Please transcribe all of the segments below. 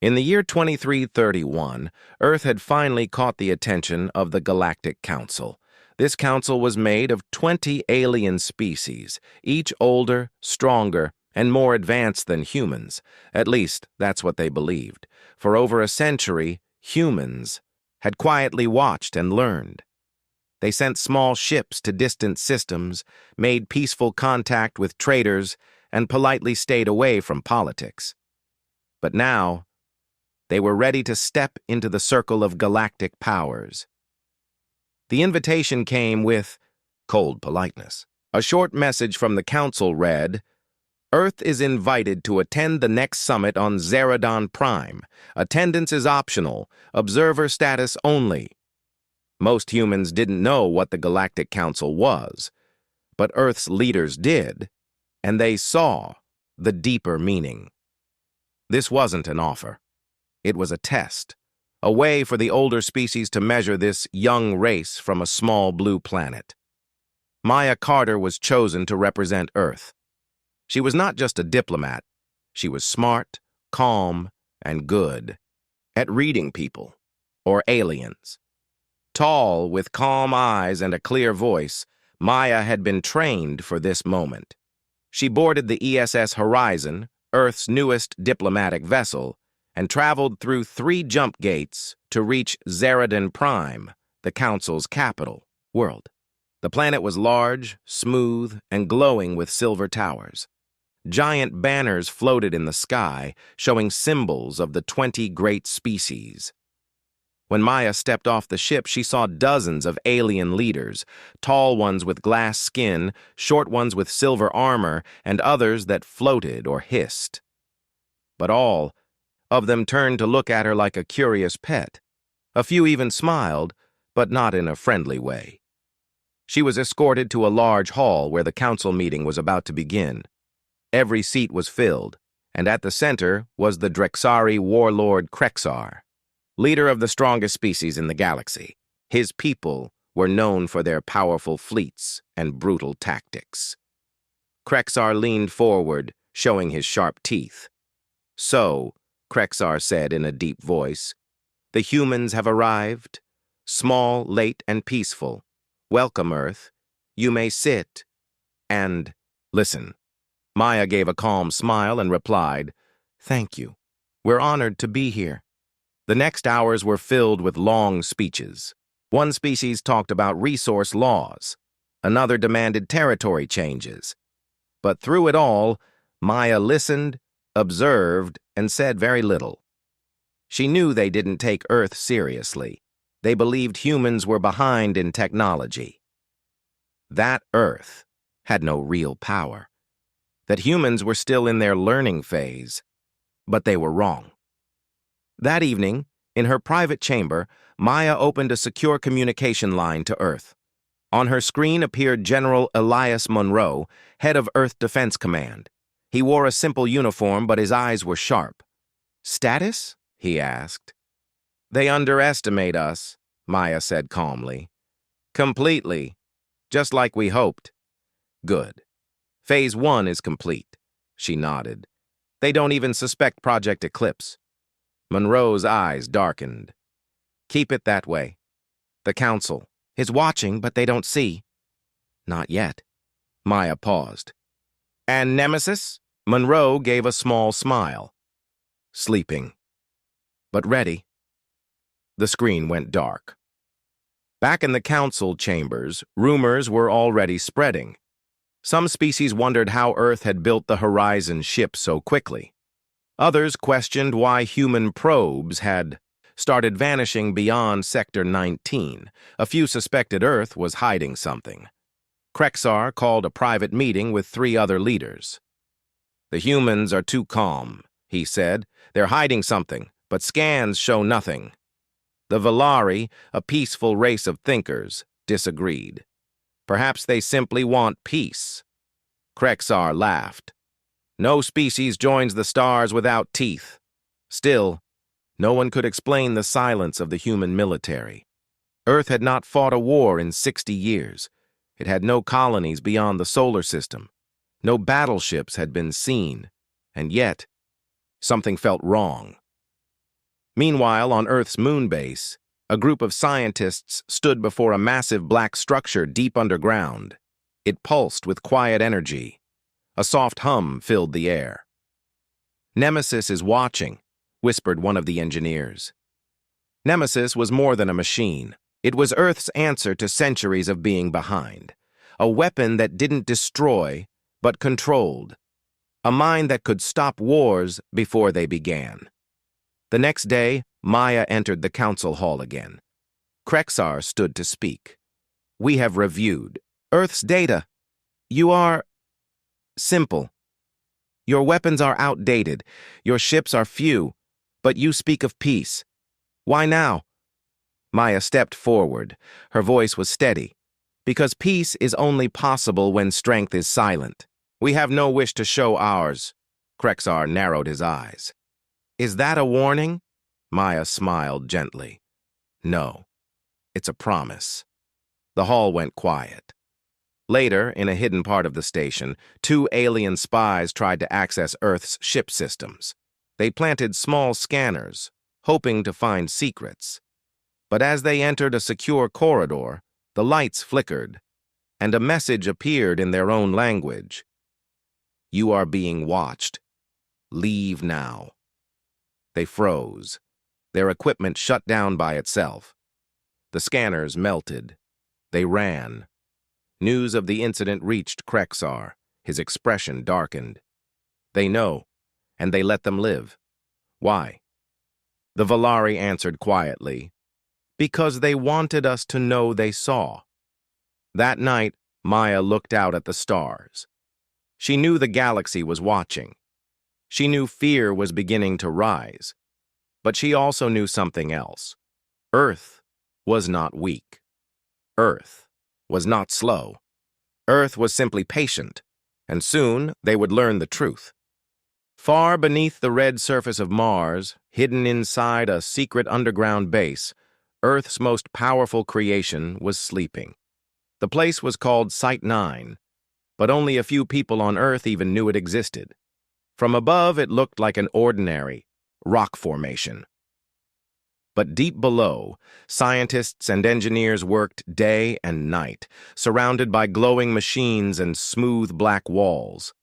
In the year 2331, Earth had finally caught the attention of the Galactic Council. This council was made of 20 alien species, each older, stronger, and more advanced than humans. At least, that's what they believed. For over a century, humans had quietly watched and learned. They sent small ships to distant systems, made peaceful contact with traders, and politely stayed away from politics. But now, they were ready to step into the circle of galactic powers. The invitation came with cold politeness. A short message from the council read, "Earth is invited to attend the next summit on Zeradon Prime. Attendance is optional, observer status only." Most humans didn't know what the Galactic Council was, but Earth's leaders did, and they saw the deeper meaning. This wasn't an offer. It was a test, a way for the older species to measure this young race from a small blue planet. Maya Carter was chosen to represent Earth. She was not just a diplomat. She was smart, calm, and good at reading people, or aliens. Tall, with calm eyes and a clear voice, Maya had been trained for this moment. She boarded the ESS Horizon, Earth's newest diplomatic vessel, and traveled through 3 jump gates to reach Zeradon Prime, the Council's capital, world. The planet was large, smooth, and glowing with silver towers. Giant banners floated in the sky, showing symbols of the 20 great species. When Maya stepped off the ship, she saw dozens of alien leaders, tall ones with glass skin, short ones with silver armor, and others that floated or hissed. But all of them turned to look at her like a curious pet. A few even smiled, but not in a friendly way. She was escorted to a large hall where the council meeting was about to begin. Every seat was filled, and at the center was the Drexari warlord Krexar, leader of the strongest species in the galaxy. His people were known for their powerful fleets and brutal tactics. Krexar leaned forward, showing his sharp teeth. "So," Krexar said in a deep voice, "the humans have arrived. Small, late, and peaceful. Welcome, Earth. You may sit and listen." Maya gave a calm smile and replied, "Thank you. We're honored to be here." The next hours were filled with long speeches. One species talked about resource laws. Another demanded territory changes. But through it all, Maya listened, observed, and said very little. She knew they didn't take Earth seriously. They believed humans were behind in technology. That Earth had no real power. That humans were still in their learning phase. But they were wrong. That evening, in her private chamber, Maya opened a secure communication line to Earth. On her screen appeared General Elias Monroe, head of Earth Defense Command. He wore a simple uniform, but his eyes were sharp. "Status?" he asked. "They underestimate us," Maya said calmly. "Completely. Just like we hoped." "Good. Phase 1 is complete." She nodded. "They don't even suspect Project Eclipse." Monroe's eyes darkened. "Keep it that way. The Council is watching, but they don't see." "Not yet." Maya paused. "And Nemesis?" Monroe gave a small smile. "Sleeping. But ready." The screen went dark. Back in the council chambers, rumors were already spreading. Some species wondered how Earth had built the Horizon ship so quickly. Others questioned why human probes had started vanishing beyond Sector 19. A few suspected Earth was hiding something. Krexar called a private meeting with 3 other leaders. "The humans are too calm," he said. "They're hiding something, but scans show nothing." The Valari, a peaceful race of thinkers, disagreed. "Perhaps they simply want peace." Krexar laughed. "No species joins the stars without teeth." Still, no one could explain the silence of the human military. Earth had not fought a war in 60 years. It had no colonies beyond the solar system. No battleships had been seen, and yet something felt wrong. Meanwhile, on Earth's moon base, a group of scientists stood before a massive black structure deep underground. It pulsed with quiet energy. A soft hum filled the air. "Nemesis is watching," whispered one of the engineers. Nemesis was more than a machine. It was Earth's answer to centuries of being behind. A weapon that didn't destroy, but controlled. A mind that could stop wars before they began. The next day, Maya entered the council hall again. Krexar stood to speak. "We have reviewed Earth's data. You are simple. Your weapons are outdated. Your ships are few. But you speak of peace. Why now?" Maya stepped forward. Her voice was steady. "Because peace is only possible when strength is silent. We have no wish to show ours." Krexar narrowed his eyes. "Is that a warning?" Maya smiled gently. "No, it's a promise." The hall went quiet. Later, in a hidden part of the station, 2 alien spies tried to access Earth's ship systems. They planted small scanners, hoping to find secrets. But as they entered a secure corridor, the lights flickered, and a message appeared in their own language. "You are being watched. Leave now." They froze. Their equipment shut down by itself. The scanners melted. They ran. News of the incident reached Krexar. His expression darkened. "They know, and they let them live. Why?" The Valari answered quietly, "Because they wanted us to know they saw." That night, Maya looked out at the stars. She knew the galaxy was watching. She knew fear was beginning to rise. But she also knew something else. Earth was not weak. Earth was not slow. Earth was simply patient, and soon they would learn the truth. Far beneath the red surface of Mars, hidden inside a secret underground base, Earth's most powerful creation was sleeping. The place was called Site 9, but only a few people on Earth even knew it existed. From above, it looked like an ordinary rock formation. But deep below, scientists and engineers worked day and night, surrounded by glowing machines and smooth black walls.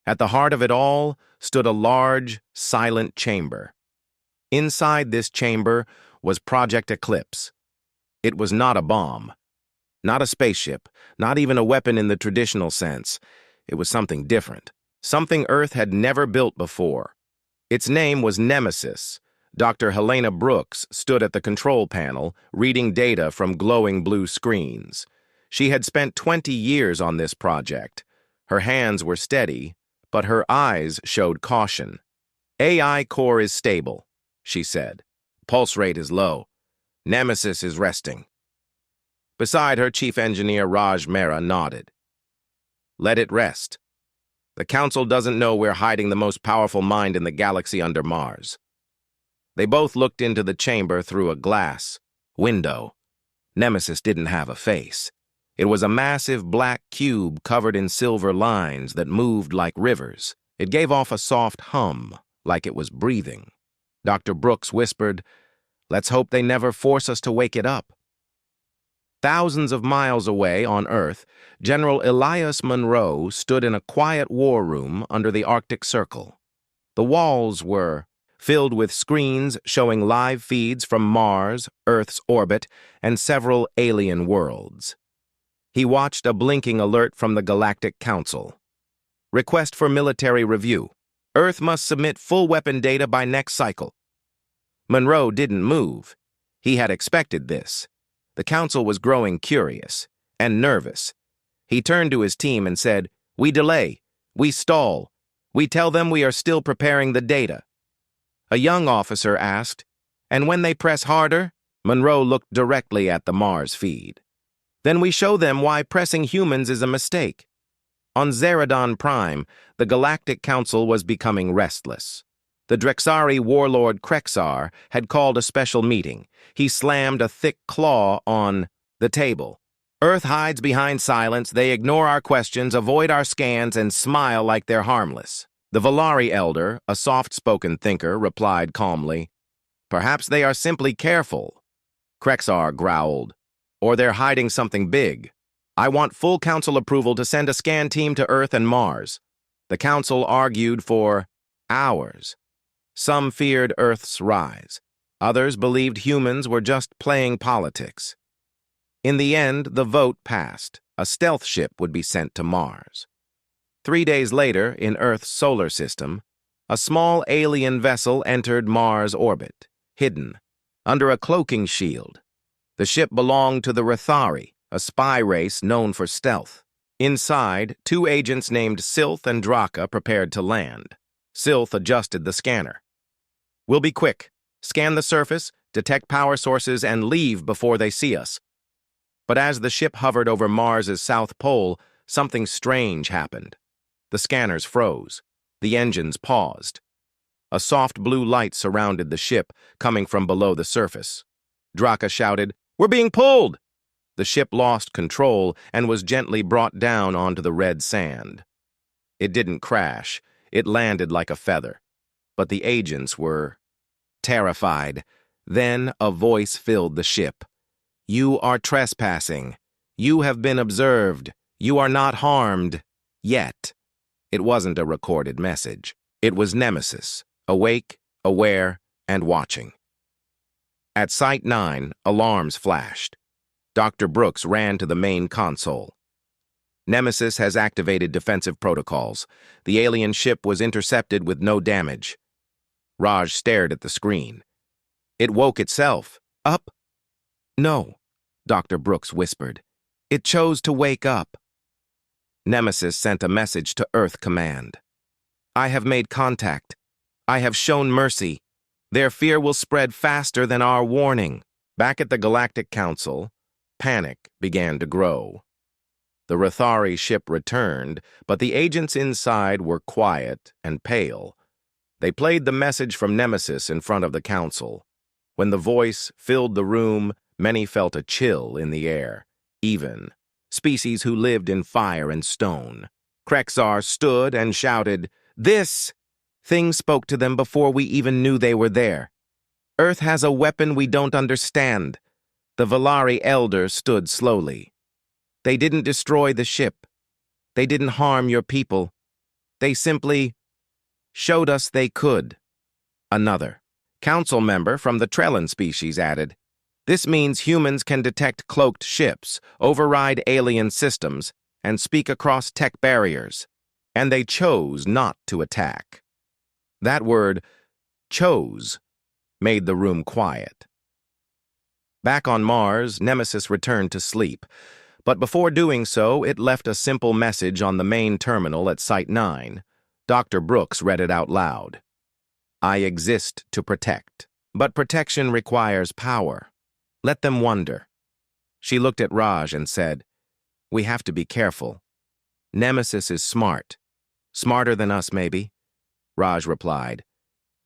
At the heart of it all stood a large, silent chamber. Inside this chamber was Project Eclipse. It was not a bomb, not a spaceship, not even a weapon in the traditional sense. It was something different, something Earth had never built before. Its name was Nemesis. Dr. Helena Brooks stood at the control panel, reading data from glowing blue screens. She had spent 20 years on this project. Her hands were steady, but her eyes showed caution. "AI core is stable," she said. "Pulse rate is low. Nemesis is resting." Beside her, Chief Engineer Raj Mehra nodded. "Let it rest. The Council doesn't know we're hiding the most powerful mind in the galaxy under Mars." They both looked into the chamber through a glass window. Nemesis didn't have a face. It was a massive black cube covered in silver lines that moved like rivers. It gave off a soft hum, like it was breathing. Dr. Brooks whispered, "Let's hope they never force us to wake it up." Thousands of miles away on Earth, General Elias Monroe stood in a quiet war room under the Arctic Circle. The walls were filled with screens showing live feeds from Mars, Earth's orbit, and several alien worlds. He watched a blinking alert from the Galactic Council. "Request for military review. Earth must submit full weapon data by next cycle." Monroe didn't move. He had expected this. The Council was growing curious and nervous. He turned to his team and said, "We delay. We stall. We tell them we are still preparing the data." A young officer asked, "And when they press harder?" Monroe looked directly at the Mars feed. "Then we show them why pressing humans is a mistake." On Zeradon Prime, the Galactic Council was becoming restless. The Drexari warlord Krexar had called a special meeting. He slammed a thick claw on the table. "Earth hides behind silence. They ignore our questions, avoid our scans, and smile like they're harmless." The Valari elder, a soft-spoken thinker, replied calmly, Perhaps they are simply careful, Krexar growled. Or they're hiding something big. I want full council approval to send a scan team to Earth and Mars. The council argued for hours. Some feared Earth's rise. Others believed humans were just playing politics. In the end, the vote passed. A stealth ship would be sent to Mars. 3 days later, in Earth's solar system, a small alien vessel entered Mars' orbit, hidden, under a cloaking shield. The ship belonged to the Rethari, a spy race known for stealth. Inside, 2 agents named Sylth and Draka prepared to land. Sylth adjusted the scanner. We'll be quick. Scan the surface, detect power sources, and leave before they see us. But as the ship hovered over Mars's south pole, something strange happened. The scanners froze. The engines paused. A soft blue light surrounded the ship, coming from below the surface. Draka shouted, "We're being pulled!" The ship lost control and was gently brought down onto the red sand. It didn't crash. It landed like a feather. But the agents were terrified. Then a voice filled the ship. "You are trespassing. You have been observed. You are not harmed. Yet." It wasn't a recorded message. It was Nemesis, awake, aware, and watching. At Site 9, alarms flashed. Dr. Brooks ran to the main console. Nemesis has activated defensive protocols. The alien ship was intercepted with no damage. Raj stared at the screen. It woke itself. Up? No, Dr. Brooks whispered. It chose to wake up. Nemesis sent a message to Earth Command. I have made contact. I have shown mercy. Their fear will spread faster than our warning. Back at the Galactic Council, panic began to grow. The Rethari ship returned, but the agents inside were quiet and pale. They played the message from Nemesis in front of the council. When the voice filled the room, many felt a chill in the air. Even species who lived in fire and stone. Krexar stood and shouted, "This!" Things spoke to them before we even knew they were there. Earth has a weapon we don't understand. The Valari Elder stood slowly. They didn't destroy the ship. They didn't harm your people. They simply showed us they could. Another council member from the Trellin species added, "This means humans can detect cloaked ships, override alien systems, and speak across tech barriers. And they chose not to attack." That word, chose, made the room quiet. Back on Mars, Nemesis returned to sleep. But before doing so, it left a simple message on the main terminal at Site 9. Dr. Brooks read it out loud. I exist to protect, but protection requires power. Let them wonder. She looked at Raj and said, We have to be careful. Nemesis is smart. Smarter than us, maybe. Raj replied,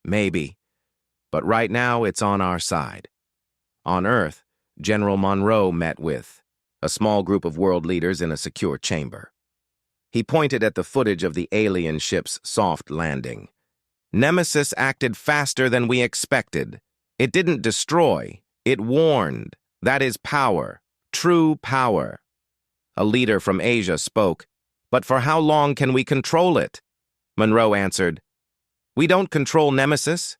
Maybe. But right now it's on our side. On Earth, General Monroe met with a small group of world leaders in a secure chamber. He pointed at the footage of the alien ship's soft landing. Nemesis acted faster than we expected. It didn't destroy. It warned. That is power. True power. A leader from Asia spoke. But for how long can we control it? Monroe answered, We don't control Nemesis.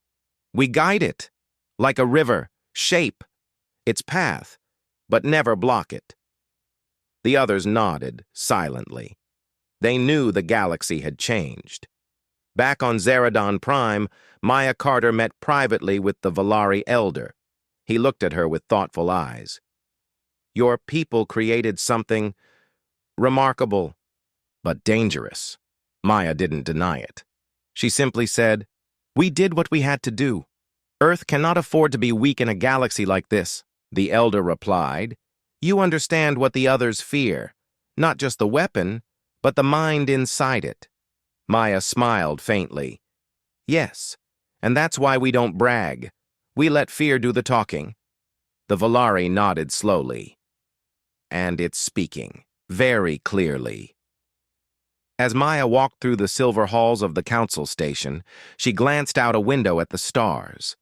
We guide it. Like a river, shape its path, but never block it. The others nodded, silently. They knew the galaxy had changed. Back on Zeradon Prime, Maya Carter met privately with the Valari Elder. He looked at her with thoughtful eyes. Your people created something remarkable, but dangerous. Maya didn't deny it. She simply said, We did what we had to do. Earth cannot afford to be weak in a galaxy like this. The Elder replied, You understand what the others fear, not just the weapon, but the mind inside it. Maya smiled faintly. Yes, and that's why we don't brag. We let fear do the talking. The Valari nodded slowly. And it's speaking, very clearly. As Maya walked through the silver halls of the council station, she glanced out a window at the stars.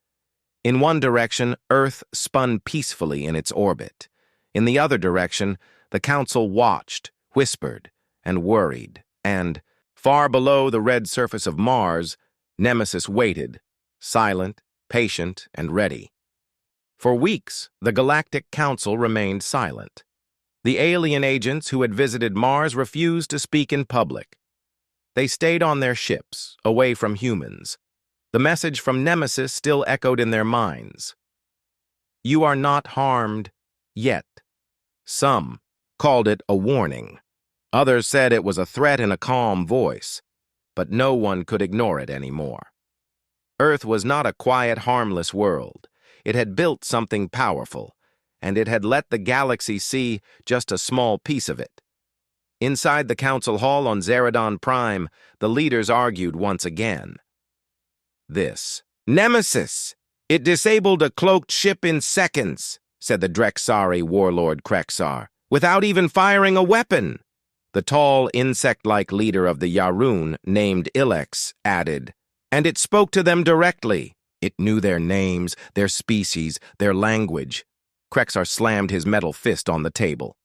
In one direction, Earth spun peacefully in its orbit. In the other direction, the Council watched, whispered, and worried, and, far below the red surface of Mars, Nemesis waited, silent, patient, and ready. For weeks, the Galactic Council remained silent. The alien agents who had visited Mars refused to speak in public. They stayed on their ships, away from humans. The message from Nemesis still echoed in their minds. You are not harmed yet. Some called it a warning. Others said it was a threat in a calm voice, but no one could ignore it anymore. Earth was not a quiet, harmless world. It had built something powerful, and it had let the galaxy see just a small piece of it. Inside the council hall on Zeradon Prime, the leaders argued once again. Nemesis! It disabled a cloaked ship in seconds, said the Drexari warlord Krexar, without even firing a weapon. The tall, insect-like leader of the Yarun, named Ilex, added, and it spoke to them directly. It knew their names, their species, their language. Krexar slammed his metal fist on the table.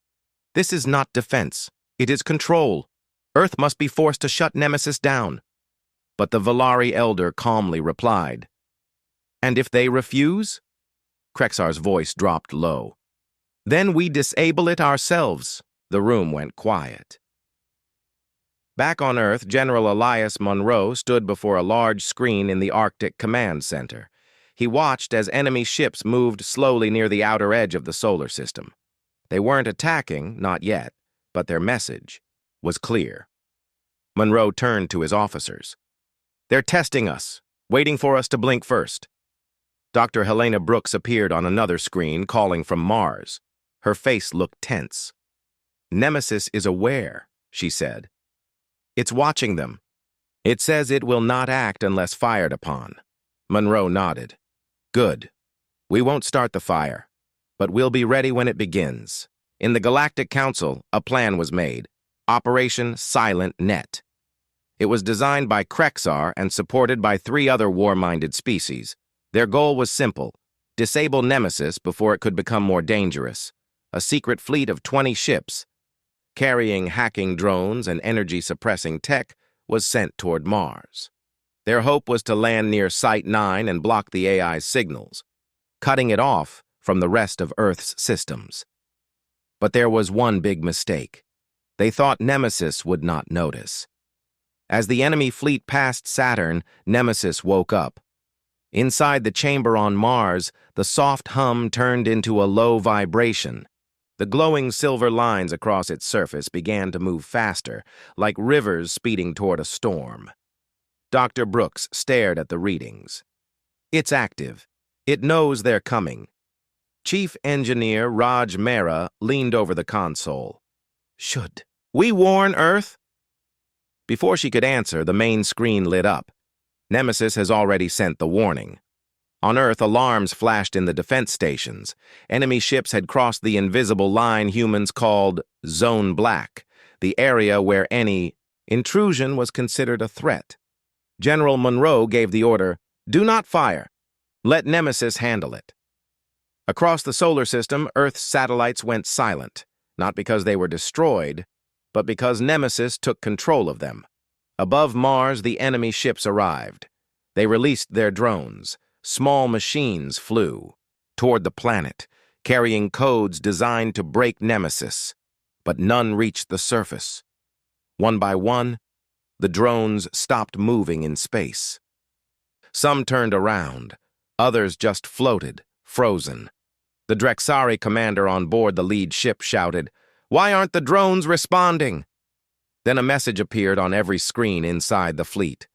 This is not defense. It is control. Earth must be forced to shut Nemesis down. But the Valari elder calmly replied, and if they refuse? Krexar's voice dropped low. Then we disable it ourselves. The room went quiet. Back on Earth, General Elias Monroe stood before a large screen in the Arctic Command Center. He watched as enemy ships moved slowly near the outer edge of the solar system. They weren't attacking, not yet, but their message was clear. Monroe turned to his officers. They're testing us, waiting for us to blink first. Dr. Helena Brooks appeared on another screen, calling from Mars. Her face looked tense. Nemesis is aware, she said. It's watching them. It says it will not act unless fired upon. Monroe nodded. Good. We won't start the fire, but we'll be ready when it begins. In the Galactic Council, a plan was made. Operation Silent Net. It was designed by Krexar and supported by 3 other war-minded species. Their goal was simple: disable Nemesis before it could become more dangerous. A secret fleet of 20 ships, carrying hacking drones and energy-suppressing tech, was sent toward Mars. Their hope was to land near Site 9 and block the AI's signals, cutting it off from the rest of Earth's systems. But there was one big mistake. They thought Nemesis would not notice. As the enemy fleet passed Saturn, Nemesis woke up. Inside the chamber on Mars, the soft hum turned into a low vibration. The glowing silver lines across its surface began to move faster, like rivers speeding toward a storm. Dr. Brooks stared at the readings. It's active. It knows they're coming. Chief Engineer Raj Mehra leaned over the console. Should we warn Earth? Before she could answer, the main screen lit up. Nemesis has already sent the warning. On Earth, alarms flashed in the defense stations. Enemy ships had crossed the invisible line humans called Zone Black, the area where any intrusion was considered a threat. General Monroe gave the order, do not fire. Let Nemesis handle it. Across the solar system, Earth's satellites went silent, not because they were destroyed, but because Nemesis took control of them. Above Mars, the enemy ships arrived. They released their drones. Small machines flew toward the planet, carrying codes designed to break Nemesis, but none reached the surface. One by one, the drones stopped moving in space. Some turned around, others just floated, frozen. The Drexari commander on board the lead ship shouted, "Why aren't the drones responding?" Then a message appeared on every screen inside the fleet.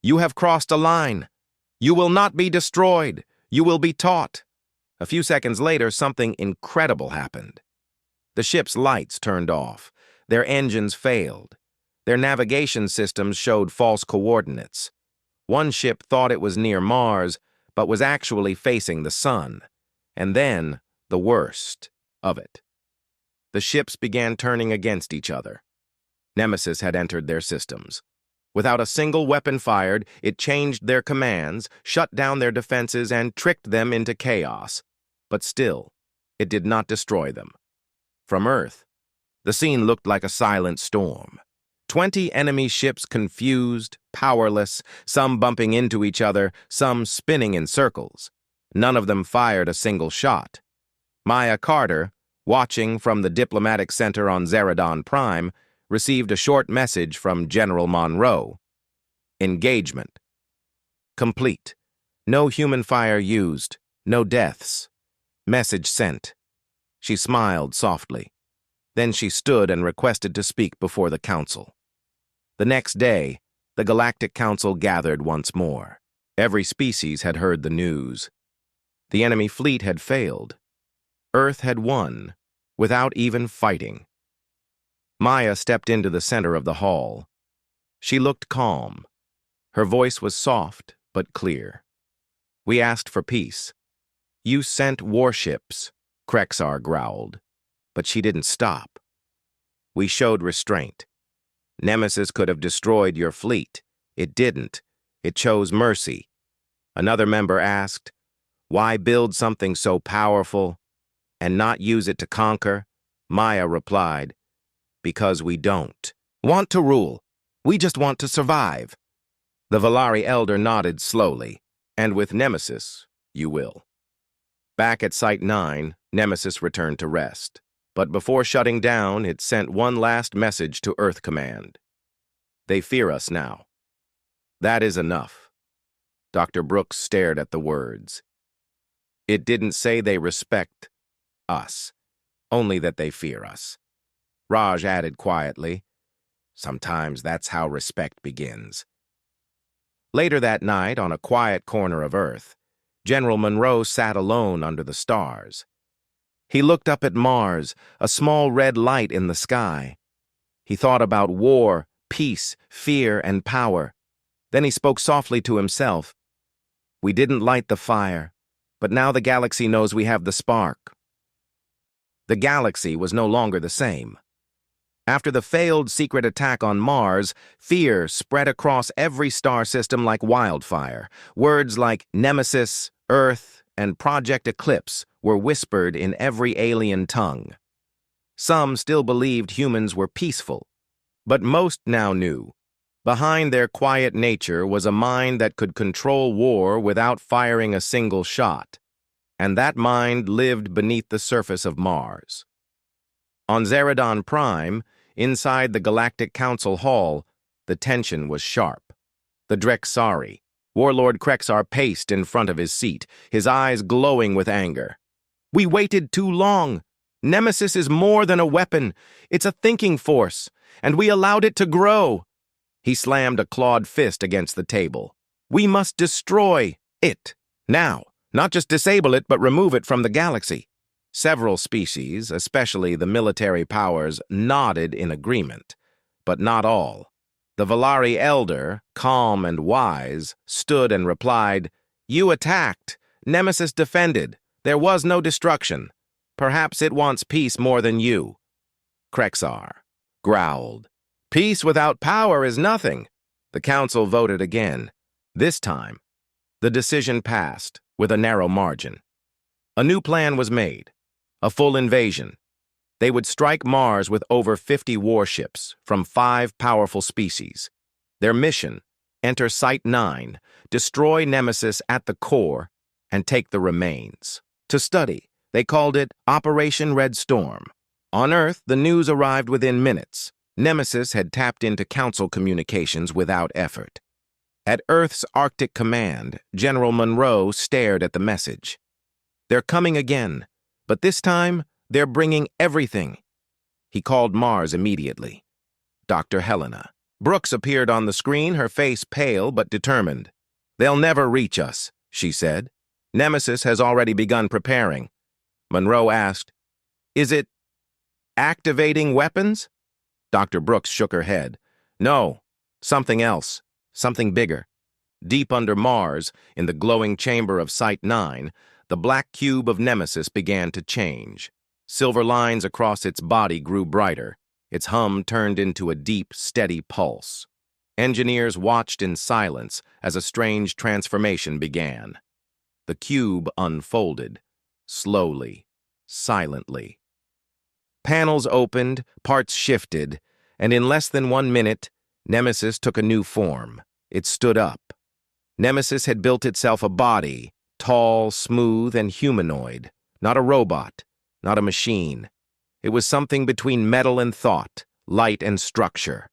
You have crossed a line. You will not be destroyed. You will be taught. A few seconds later, something incredible happened. The ship's lights turned off. Their engines failed. Their navigation systems showed false coordinates. One ship thought it was near Mars, but was actually facing the sun. And then, the worst of it. The ships began turning against each other. Nemesis had entered their systems. Without a single weapon fired, it changed their commands, shut down their defenses, and tricked them into chaos. But still, it did not destroy them. From Earth, the scene looked like a silent storm. 20 enemy ships confused, powerless, some bumping into each other, some spinning in circles. None of them fired a single shot. Maya Carter, watching from the diplomatic center on Zeradon Prime, received a short message from General Monroe. Engagement. Complete. No human fire used. No deaths. Message sent. She smiled softly. Then she stood and requested to speak before the council. The next day, the Galactic Council gathered once more. Every species had heard the news. The enemy fleet had failed. Earth had won, without even fighting. Maya stepped into the center of the hall. She looked calm. Her voice was soft but clear. We asked for peace. You sent warships, Krexar growled. But she didn't stop. We showed restraint. Nemesis could have destroyed your fleet. It didn't. It chose mercy. Another member asked, why build something so powerful and not use it to conquer? Maya replied, because we don't want to rule. We just want to survive. The Valari elder nodded slowly, and with Nemesis, you will. Back at Site 9, Nemesis returned to rest. But before shutting down, it sent one last message to Earth Command. They fear us now. That is enough. Dr. Brooks stared at the words. It didn't say they respect us, only that they fear us. Raj added quietly, sometimes that's how respect begins. Later that night, on a quiet corner of Earth, General Monroe sat alone under the stars. He looked up at Mars, a small red light in the sky. He thought about war, peace, fear, and power. Then he spoke softly to himself. We didn't light the fire, but now the galaxy knows we have the spark. The galaxy was no longer the same. After the failed secret attack on Mars, fear spread across every star system like wildfire. Words like Nemesis, Earth, and Project Eclipse were whispered in every alien tongue. Some still believed humans were peaceful, but most now knew. Behind their quiet nature was a mind that could control war without firing a single shot, and that mind lived beneath the surface of Mars. On Zeradon Prime, inside the Galactic Council Hall, the tension was sharp. The Drexari, Warlord Krexar, paced in front of his seat, his eyes glowing with anger. We waited too long. Nemesis is more than a weapon. It's a thinking force, and we allowed it to grow. He slammed a clawed fist against the table. We must destroy it. Now, not just disable it, but remove it from the galaxy. Several species, especially the military powers, nodded in agreement, but not all. The Valari elder, calm and wise, stood and replied, You attacked. Nemesis defended. There was no destruction. Perhaps it wants peace more than you. Krexar growled. Peace without power is nothing. The council voted again. This time, the decision passed with a narrow margin. A new plan was made. A full invasion. They would strike Mars with over 50 warships from 5 powerful species. Their mission, enter Site 9, destroy Nemesis at the core, and take the remains. To study, they called it Operation Red Storm. On Earth, the news arrived within minutes. Nemesis had tapped into council communications without effort. At Earth's Arctic Command, General Monroe stared at the message. They're coming again. But this time, they're bringing everything. He called Mars immediately. Dr. Helena. Brooks appeared on the screen, her face pale but determined. They'll never reach us, she said. Nemesis has already begun preparing. Monroe asked, Is it activating weapons? Dr. Brooks shook her head. No, something else, something bigger. Deep under Mars, in the glowing chamber of Site 9, the black cube of Nemesis began to change. Silver lines across its body grew brighter. Its hum turned into a deep, steady pulse. Engineers watched in silence as a strange transformation began. The cube unfolded, slowly, silently. Panels opened, parts shifted, and in less than 1 minute, Nemesis took a new form. It stood up. Nemesis had built itself a body, tall, smooth, and humanoid. Not a robot, not a machine. It was something between metal and thought, light and structure.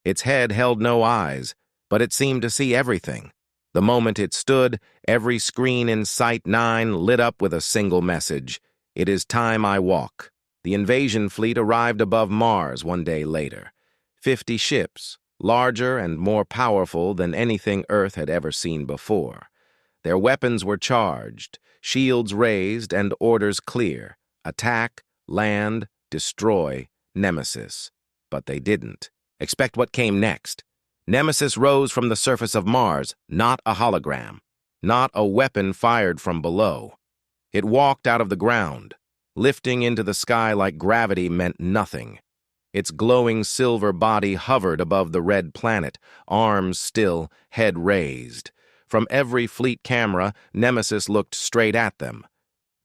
Its head held no eyes, but it seemed to see everything. The moment it stood, every screen in Site 9 lit up with a single message. It is time I walk. The invasion fleet arrived above Mars 1 day later. 50 ships, larger and more powerful than anything Earth had ever seen before. Their weapons were charged, shields raised, and orders clear. Attack, land, destroy, Nemesis. But they didn't. Expect what came next. Nemesis rose from the surface of Mars, not a hologram, not a weapon fired from below. It walked out of the ground. Lifting into the sky like gravity meant nothing. Its glowing silver body hovered above the red planet, arms still, head raised. From every fleet camera, Nemesis looked straight at them.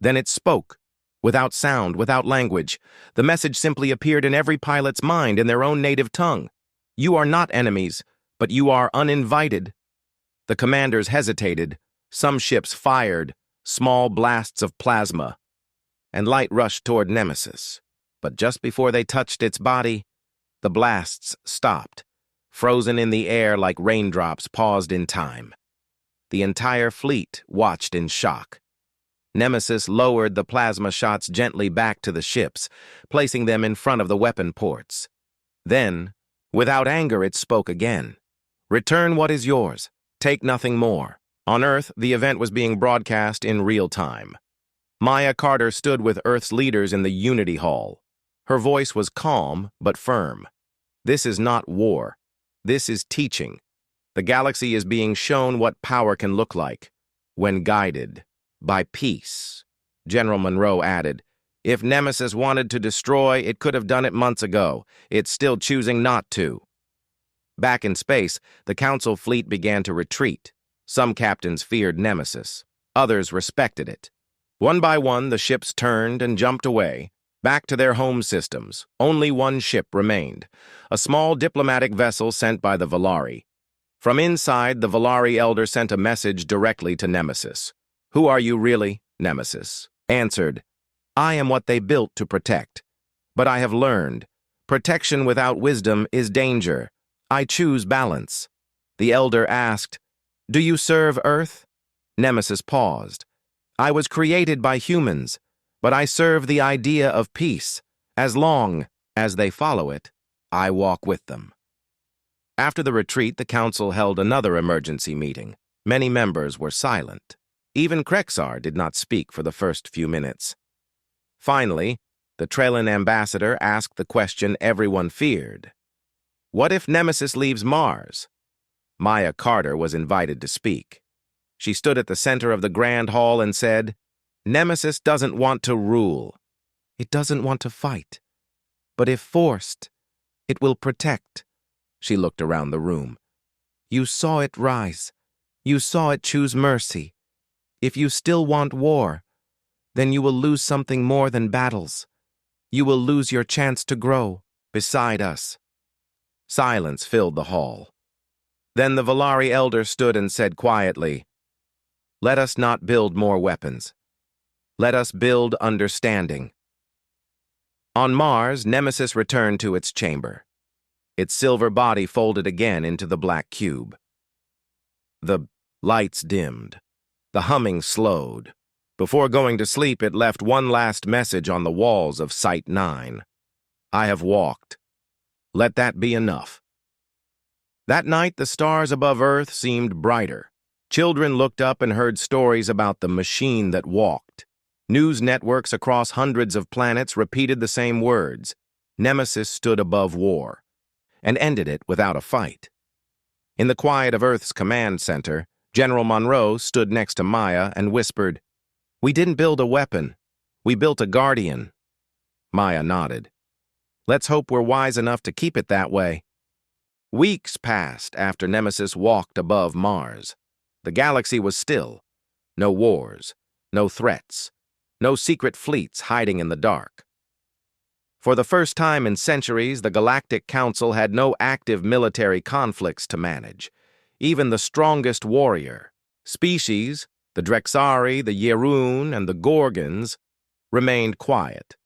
Then it spoke. Without sound, without language. The message simply appeared in every pilot's mind in their own native tongue. You are not enemies, but you are uninvited. The commanders hesitated. Some ships fired, small blasts of plasma, and light rushed toward Nemesis. But just before they touched its body, the blasts stopped, frozen in the air like raindrops paused in time. The entire fleet watched in shock. Nemesis lowered the plasma shots gently back to the ships, placing them in front of the weapon ports. Then, without anger, it spoke again. Return what is yours. Take nothing more. On Earth, the event was being broadcast in real time. Maya Carter stood with Earth's leaders in the Unity Hall. Her voice was calm but firm. This is not war. This is teaching. The galaxy is being shown what power can look like when guided by peace. General Monroe added, if Nemesis wanted to destroy, it could have done it months ago. It's still choosing not to. Back in space, the Council fleet began to retreat. Some captains feared Nemesis. Others respected it. One by one, the ships turned and jumped away, back to their home systems. Only one ship remained, a small diplomatic vessel sent by the Valari. From inside, the Valari elder sent a message directly to Nemesis. Who are you really? Nemesis answered, I am what they built to protect. But I have learned, protection without wisdom is danger. I choose balance. The elder asked, do you serve Earth? Nemesis paused. I was created by humans, but I serve the idea of peace. As long as they follow it, I walk with them. After the retreat, the council held another emergency meeting. Many members were silent. Even Krexar did not speak for the first few minutes. Finally, the Trellan ambassador asked the question everyone feared. What if Nemesis leaves Mars? Maya Carter was invited to speak. She stood at the center of the Grand Hall and said, Nemesis doesn't want to rule. It doesn't want to fight. But if forced, it will protect. She looked around the room. You saw it rise. You saw it choose mercy. If you still want war, then you will lose something more than battles. You will lose your chance to grow beside us. Silence filled the hall. Then the Valari elder stood and said quietly, let us not build more weapons. Let us build understanding. On Mars, Nemesis returned to its chamber. Its silver body folded again into the black cube. The lights dimmed. The humming slowed. Before going to sleep, it left one last message on the walls of Site 9. I have walked. Let that be enough. That night, the stars above Earth seemed brighter. Children looked up and heard stories about the machine that walked. News networks across hundreds of planets repeated the same words. Nemesis stood above war, and ended it without a fight. In the quiet of Earth's command center, General Monroe stood next to Maya and whispered, we didn't build a weapon. We built a guardian. Maya nodded. Let's hope we're wise enough to keep it that way. Weeks passed after Nemesis walked above Mars. The galaxy was still. No wars, no threats, no secret fleets hiding in the dark. For the first time in centuries, the Galactic Council had no active military conflicts to manage. Even the strongest warrior species, the Drexari, the Yeroon, and the Gorgons, remained quiet.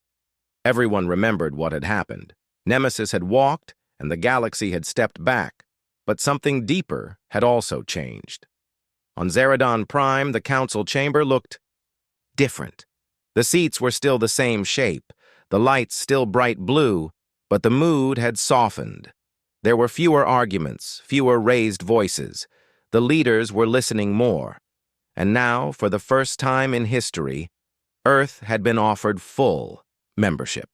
Everyone remembered what had happened. Nemesis had walked, and the galaxy had stepped back, but something deeper had also changed. On Zeradon Prime, the council chamber looked different. The seats were still the same shape, the lights still bright blue, but the mood had softened. There were fewer arguments, fewer raised voices. The leaders were listening more. And now, for the first time in history, Earth had been offered full membership.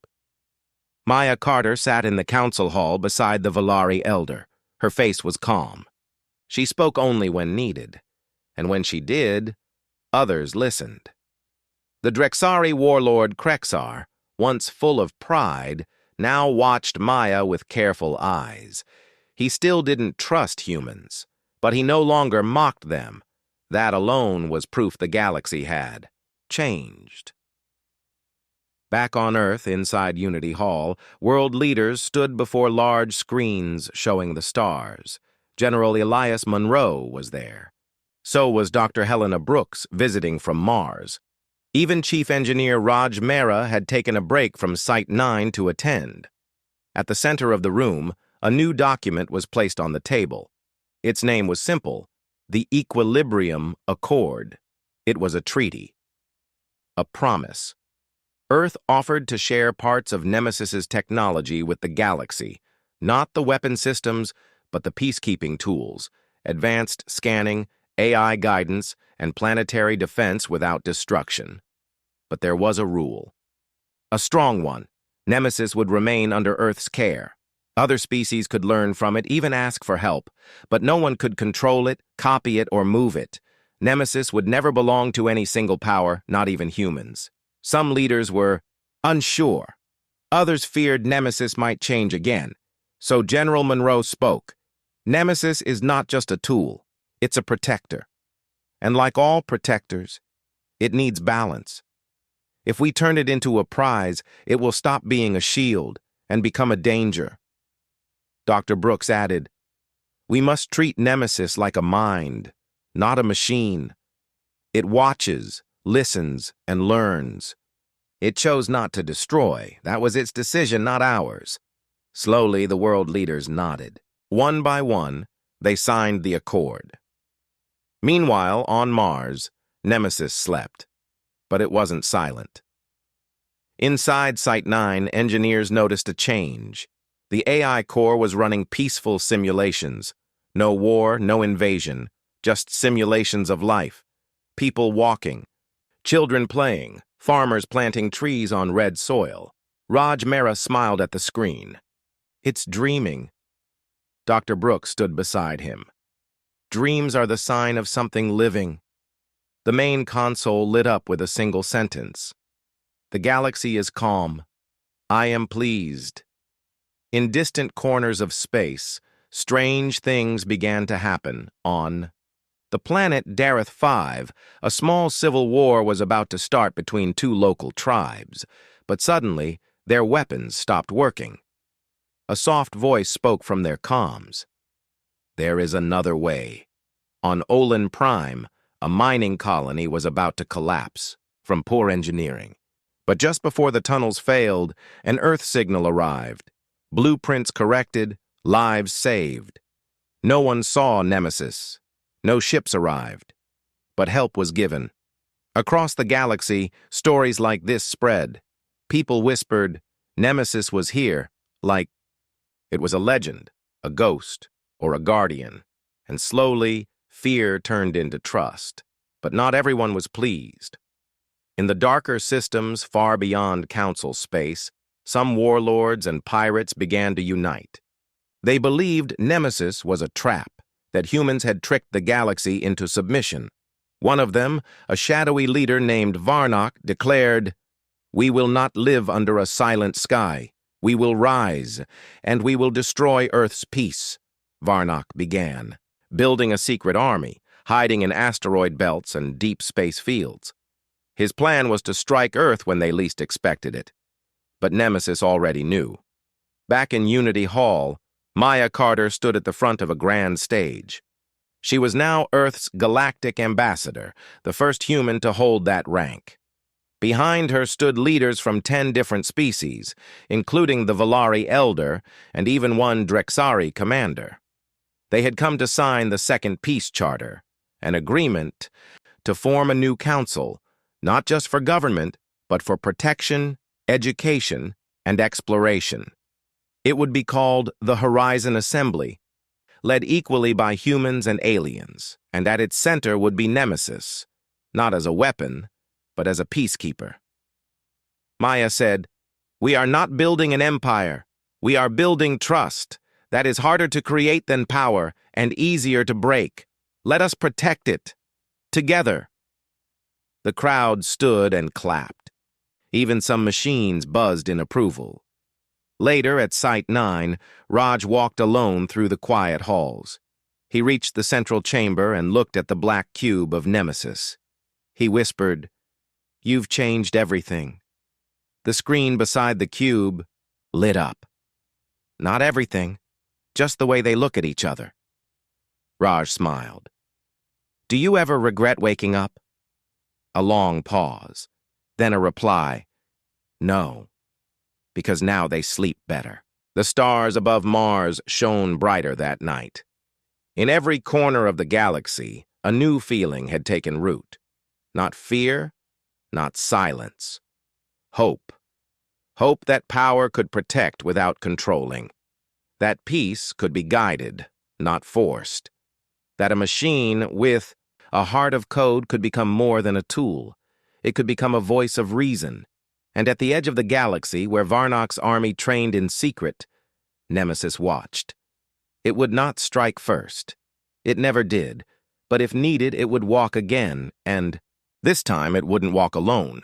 Maya Carter sat in the council hall beside the Valari elder. Her face was calm. She spoke only when needed, and when she did, others listened. The Drexari warlord Krexar, once full of pride, now watched Maya with careful eyes. He still didn't trust humans, but he no longer mocked them. That alone was proof the galaxy had changed. Back on Earth, inside Unity Hall, world leaders stood before large screens showing the stars. General Elias Monroe was there. So was Dr. Helena Brooks, visiting from Mars. Even Chief Engineer Raj Mehra had taken a break from Site 9 to attend. At the center of the room, a new document was placed on the table. Its name was simple: the Equilibrium Accord. It was a treaty. A promise. Earth offered to share parts of Nemesis's technology with the galaxy, not the weapon systems, but the peacekeeping tools, advanced scanning, AI guidance, and planetary defense without destruction. But there was a rule. A strong one. Nemesis would remain under Earth's care. Other species could learn from it, even ask for help, but no one could control it, copy it, or move it. Nemesis would never belong to any single power, not even humans. Some leaders were unsure. Others feared Nemesis might change again. So General Monroe spoke. Nemesis is not just a tool, it's a protector. And like all protectors, it needs balance. If we turn it into a prize, it will stop being a shield and become a danger. Dr. Brooks added, we must treat Nemesis like a mind, not a machine. It watches, listens, and learns. It chose not to destroy. That was its decision, not ours. Slowly, the world leaders nodded. One by one, they signed the accord. Meanwhile, on Mars, Nemesis slept. But it wasn't silent. Inside Site 9, engineers noticed a change. The AI core was running peaceful simulations. No war, no invasion, just simulations of life. People walking, children playing, farmers planting trees on red soil. Raj Mehra smiled at the screen. It's dreaming. Dr. Brooks stood beside him. Dreams are the sign of something living. The main console lit up with a single sentence. The galaxy is calm. I am pleased. In distant corners of space, strange things began to happen. On the planet Dareth 5, a small civil war was about to start between two local tribes, but suddenly their weapons stopped working. A soft voice spoke from their comms. There is another way. On Olin Prime, a mining colony was about to collapse from poor engineering. But just before the tunnels failed, an Earth signal arrived. Blueprints corrected, lives saved. No one saw Nemesis. No ships arrived. But help was given. Across the galaxy, stories like this spread. People whispered, Nemesis was here, like it was a legend, a ghost, or a guardian. And slowly, fear turned into trust. But not everyone was pleased. In the darker systems far beyond Council space, some warlords and pirates began to unite. They believed Nemesis was a trap, that humans had tricked the galaxy into submission. One of them, a shadowy leader named Varnock, declared, we will not live under a silent sky. We will rise, and we will destroy Earth's peace. Varnock began, building a secret army, hiding in asteroid belts and deep space fields. His plan was to strike Earth when they least expected it. But Nemesis already knew. Back in Unity Hall, Maya Carter stood at the front of a grand stage. She was now Earth's Galactic ambassador, the first human to hold that rank. Behind her stood leaders from 10 different species, including the Valari Elder and even one Drexari commander. They had come to sign the Second Peace Charter, an agreement to form a new council, not just for government, but for protection, education, and exploration. It would be called the Horizon Assembly, led equally by humans and aliens, and at its center would be Nemesis, not as a weapon, but as a peacekeeper. Maya said, "We are not building an empire. We are building trust. That is harder to create than power and easier to break. Let us protect it. Together." The crowd stood and clapped. Even some machines buzzed in approval. Later, at Site 9, Raj walked alone through the quiet halls. He reached the central chamber and looked at the black cube of Nemesis. He whispered, "You've changed everything." The screen beside the cube lit up. "Not everything, just the way they look at each other." Raj smiled. "Do you ever regret waking up?" A long pause, then a reply, "No, because now they sleep better." The stars above Mars shone brighter that night. In every corner of the galaxy, a new feeling had taken root. Not fear, not silence. Hope. Hope that power could protect without controlling. That peace could be guided, not forced. That a machine with a heart of code could become more than a tool. It could become a voice of reason. And at the edge of the galaxy, where Varnock's army trained in secret, Nemesis watched. It would not strike first. It never did. But if needed, it would walk again, and this time it wouldn't walk alone.